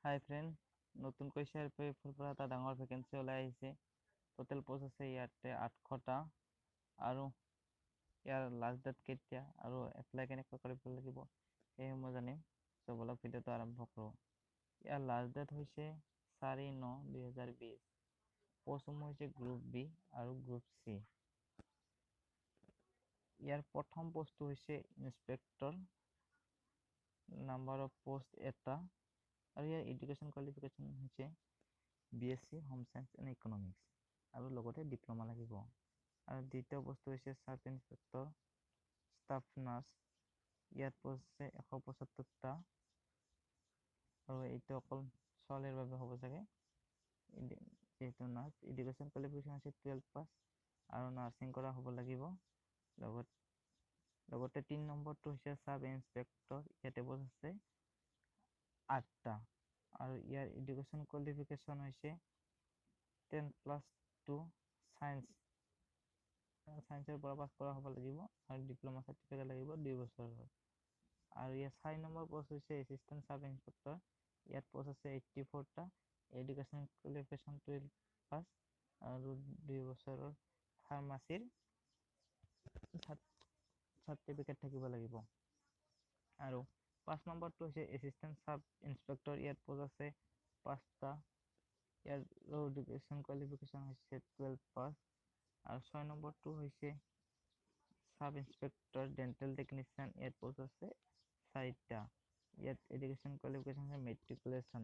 হাই friend, নতুনকৈ CRPF পৰা এটা ডাঙৰ ভেকেঞ্চি ওলাই আহিছে। টোটেল পোষ্ট আছে ইয়াতে 800টা আৰু ইয়াৰ লাষ্ট ডেট কেতিয়া আৰু এপ্লাই কেনেকৈ কৰিব লাগিব সেয়ে মই জানিম। সো বলক ভিডিঅ'টো আৰম্ভ কৰোঁ। ইয়াৰ লাষ্ট ডেট হৈছে 4/9/2020। পোষ্টসমূহ হৈছে গ্ৰুপ বি আৰু গ্ৰুপ চি। ইয়াৰ প্ৰথম পোষ্টটো হৈছে ইন্সপেক্টৰ, নাম্বাৰ অফ পোষ্ট এটা আৰু ইয়াৰ এডুকেশ্যন কোৱালিফিকেশ্যন হৈছে BSc home science and economics আৰু লগতে ডিপ্ল'মা লাগিব। আৰু দ্বিতীয় বস্তু হৈছে সাব ইন্সপেক্টৰ ষ্টাফ নাৰ্ছ। ইয়াত পোষ্ট আছে 175টা আৰু এইটো অকল ছোৱালীৰ বাবে হ'ব চাগে। যিহেতু নাৰ্ছ, এডুকেশ্যন কোৱালিফিকেশ্যন হৈছে 12 পাছ আৰু নাৰ্ছিং কৰা হ'ব লাগিব। লগতে 3 নম্বৰটো হৈছে সাব ইন্সপেক্টৰ। ইয়াতে পোষ্ট আছে 8টা আৰু ইয়াৰ এডুকেশ্যন কোৱালিফিকেশ্যন হৈছে 10+2 সায়েন্সৰ পৰা পাছ কৰা হ'ব লাগিব আৰু ডিপ্ল'মা চাৰ্টিফিকেট লাগিব 2 বছৰৰ। আৰু ইয়াৰ 4 নম্বৰ পোষ্ট হৈছে এছিষ্টেণ্ট সাব ইন্সপেক্টৰ। ইয়াত পোষ্ট আছে 84টা, এডুকেশ্যন কোৱালিফিকেশ্যন 12 পাছ আৰু 2 বছৰৰ ফাৰ্মাচীৰ চাৰ্টিফিকেট থাকিব লাগিব। আৰু 5 নম্বৰটো হৈছে এছিষ্টেণ্ট সাব ইন্সপেক্টৰ। ইয়াত পোষ্ট আছে 5টা, ইয়াৰ এডুকেশ্যন কোৱালিফিকেশ্যন হৈছে 12 পাছ। আৰু 6 নম্বৰটো হৈছে সাব ইন্সপেক্টৰ ডেণ্টেল টেকনিচিয়ান। ইয়াত পোষ্ট আছে 4টা, ইয়াত এডুকেশ্যন কোৱালিফিকেশ্যন হৈছে মেট্ৰিকুলেশ্যন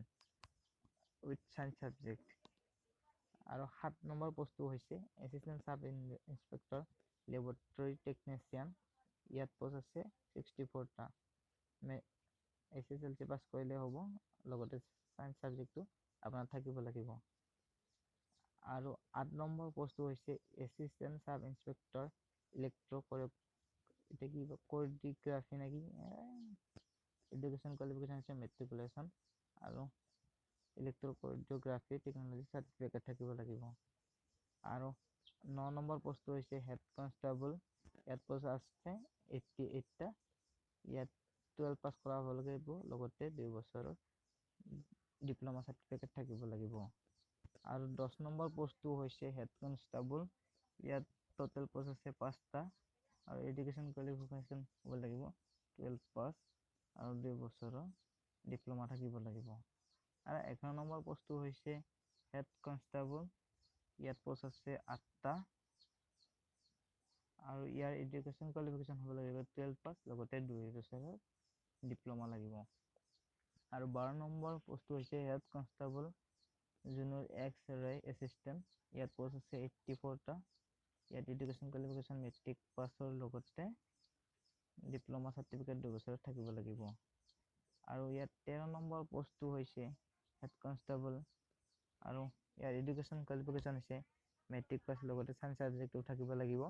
উইথ সায়েন্স সাবজেক্ট। আৰু 7 নম্বৰ পোষ্টটো হৈছে assistant sub inspector laboratory technician. ইয়াত পোষ্ট আছে 64টা, SSLC পাছ কৰিলে হ'ব, লগতে সায়েন্স সাবজেক্টটো আপোনাৰ থাকিব লাগিব। আৰু 8 নম্বৰ পোষ্টটো হৈছে এছিষ্টেণ্ট সাব ইন্সপেক্টৰ কোৰিওগ্ৰাফী নেকি। এডুকেশ্যন কোৱালিফিকেশ্যন হৈছে মেট্ৰিকুলেশ্যন আৰু কোৰিওগ্ৰাফী টেকনলজি চাৰ্টিফিকেট থাকিব লাগিব। আৰু 9 নম্বৰ পোষ্টটো হৈছে হেড কনষ্টেবল। ইয়াত পোষ্ট আছে 88টা, ইয়াত 12 পাছ কৰা হ'ব লাগিব, লগতে 2 বছৰৰ ডিপ্ল'মা চাৰ্টিফিকেট থাকিব লাগিব। আৰু 10 নম্বৰ পোষ্টটো হৈছে হেড কনষ্টেবল। ইয়াত টোটেল পোষ্ট আছে 5টা আৰু এডুকেশ্যন কোৱালিফিকেশ্যন হ'ব লাগিব 12 পাছ আৰু 2 বছৰৰ ডিপ্ল'মা থাকিব লাগিব। আৰু 11 নম্বৰ পোষ্টটো হৈছে হেড কনষ্টেবল। ইয়াত পোষ্ট আছে 8টা আৰু ইয়াৰ এডুকেশ্যন কোৱালিফিকেশ্যন হ'ব লাগিব 12 পাছ, লগতে 2 বছৰৰ ডিপ্ল'মা লাগিব। আৰু 12 নম্বৰ পোষ্টটো হৈছে head constable junior X-ray assistant. ইয়াত পোষ্ট আছে 84টা, ইয়াত এডুকেশ্যন কোৱালিফিকেশ্যন মেট্ৰিক পাছৰ লগতে ডিপ্ল'মা চাৰ্টিফিকেট 2 বছৰত থাকিব লাগিব। আৰু ইয়াত 13 নম্বৰ পোষ্টটো হৈছে হেড কনষ্টেবল আৰু ইয়াৰ এডুকেশ্যন কোৱালিফিকেশ্যন হৈছে মেট্ৰিক পাছ, লগতে সায়েন্স সাবজেক্টটো থাকিব লাগিব।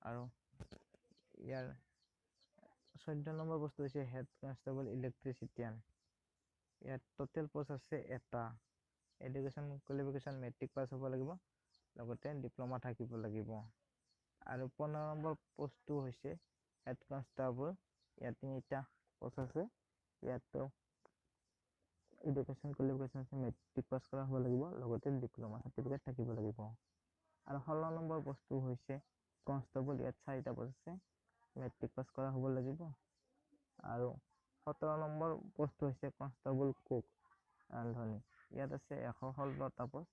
আৰু ইয়াৰ 14 নম্বৰ পোষ্টটো হৈছে হেড কনষ্টেবল ইলেক্ট্ৰিচিয়ান। ইয়াত টোটেল পোষ্ট আছে 1টা, এডুকেশ্যন কোৱালিফিকেশ্যন মেট্ৰিক পাছ হ'ব লাগিব, লগতে ডিপ্ল'মা থাকিব লাগিব। আৰু 15 নম্বৰ পোষ্টটো হৈছে হেড কনষ্টেবল। ইয়াত 3টা পোষ্ট আছে, ইয়াতো এডুকেশ্যন কোৱালিফিকেশ্যন আছে মেট্ৰিক পাছ কৰা হ'ব লাগিব, লগতে ডিপ্ল'মা চাৰ্টিফিকেট থাকিব লাগিব। আৰু 16 নম্বৰ পোষ্টটো হৈছে কনষ্টেবল। ইয়াত 4টা পোষ্ট আছে, মেট্ৰিক পাছ কৰা হ'ব লাগিব। আৰু 17 নম্বৰ পোষ্টটো হৈছে কনষ্টেবল কুক ৰান্ধনী। ইয়াত আছে 116টা পোষ্ট,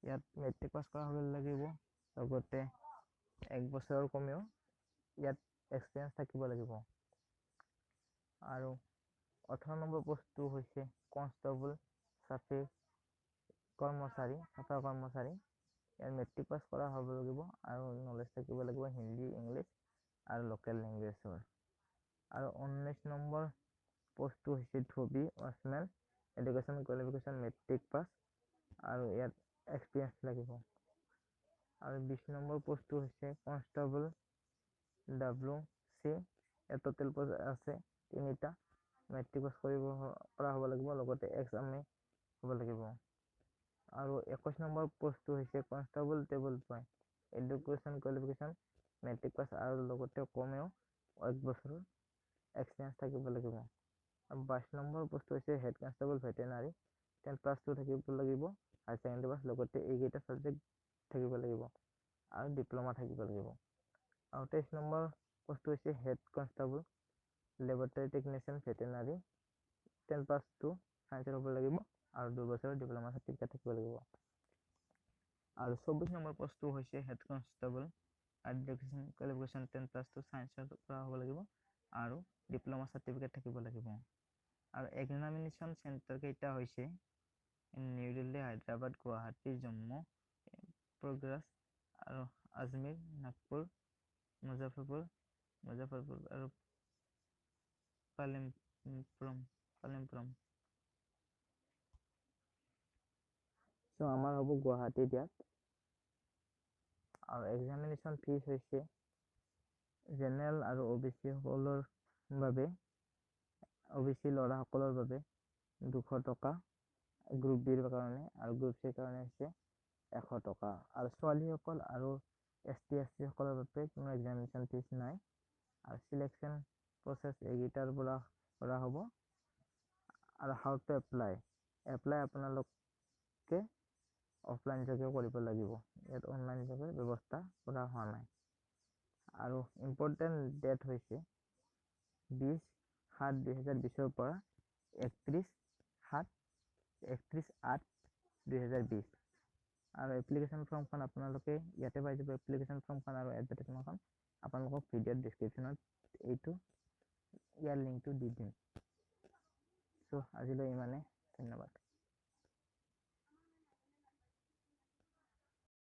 ইয়াত মেট্ৰিক পাছ কৰা হ'ব লাগিব, লগতে 1 বছৰৰ কমেও ইয়াত এক্সপিৰিয়েঞ্চ থাকিব লাগিব। আৰু 18 নম্বৰ পোষ্টটো হৈছে কনষ্টেবল চাফা কৰ্মচাৰী। ইয়াত মেট্ৰিক পাছ কৰা হ'ব লাগিব আৰু নলেজ থাকিব লাগিব হিন্দী, ইংলিছ আৰু লোকেল লেংগুৱেজৰ। আৰু 19 নম্বৰ পোষ্টটো হৈছে ধোবী watchman. Education qualification matric pass আৰু ইয়াত এক্সপিৰিয়েঞ্চ লাগিব। আৰু 20 নম্বৰ পোষ্টটো হৈছে কনষ্টেবল WC। ইয়াত টোটেল পোষ্ট আছে 3টা, মেট্ৰিক পাছ কৰা হ'ব লাগিব, লগতে এক্সামে হ'ব লাগিব। আৰু 21 নম্বৰ পোষ্টটো হৈছে কনষ্টেবল টেবল বয়। এডুকেশ্যন কোৱালিফিকেশ্যন মেট্ৰিক পাছ আৰু লগতে কমেও 1 বছৰৰ এক্সপিৰিয়েঞ্চ থাকিব লাগিব। আৰু 22 নম্বৰ পোষ্টটো হৈছে হেড কনষ্টেবল ভেটেনাৰী। 10+2 থাকিব লাগিব, হায়াৰ ছেকেণ্ডেৰী পাছ লগতে এইকেইটা ছাবজেক্ট থাকিব লাগিব আৰু ডিপ্ল'মা থাকিব লাগিব। আৰু 23 নম্বৰ পোষ্টটো হৈছে head constable, laboratory technician, veterinary, 10+2 চায়েন্সৰ হ'ব লাগিব আৰু 2 বছৰৰ ডিপ্ল'মা চাৰ্টিফিকেট থাকিব লাগিব। আৰু 24 নম্বৰ পোষ্টটো হৈছে হেড কনষ্টেবল, এডুকেশ্যন কোৱালিফিকেশ্যন 10+2 চায়েন্সৰ পৰা হ'ব লাগিব আৰু ডিপ্ল'মা চাৰ্টিফিকেট থাকিব লাগিব। আৰু এক্সামিনেশ্যন চেণ্টাৰ কেইটা হৈছে নিউ দিল্লী, হায়দৰাবাদ, গুৱাহাটী, জম্মু, প্ৰগ্ৰাছ আৰু আজমেৰ, নাগপুৰ, মুজাফৰপুৰ আৰু পালিমপুৰম। চ' আমাৰ হ'ব গুৱাহাটীত ইয়াত। আৰু এক্সামিনেশ্যন ফিজ হৈছে জেনেৰেল আৰু OBC সকলৰ বাবে, OBC ল'ৰাসকলৰ বাবে 200 টকা, গ্ৰুপ বিৰ কাৰণে, আৰু গ্ৰুপ চিৰ কাৰণে হৈছে 100 টকা। আৰু ছোৱালীসকল আৰু ST SC সকলৰ বাবে কোনো এক্সামিনেশ্যন ফিজ নাই। আৰু চিলেকশ্যন প্ৰচেছ এইকেইটাৰ পৰা কৰা হ'ব। আৰু হাউ টু এপ্লাই আপোনালোকে অফলাইন যোগে কৰিব লাগিব, ইয়াত অনলাইন যোগে ব্যৱস্থা কৰা হোৱা নাই। আৰু ইম্পৰ্টেণ্ট ডেট হৈছে 20/7/2020 পৰা 31/8/2020। আৰু এপ্লিকেশ্যন ফৰ্মখন আপোনালোকে ইয়াতে পাই যাব। এপ্লিকেশ্যন ফৰ্মখন আৰু এডভাৰটাইজমেণ্টখন আপোনালোকক ভিডিঅ'ৰ ডিছক্ৰিপশ্যনত ইয়াৰ লিংকটো দি দিম। চ' আজিলৈ ইমানে, ধন্যবাদ।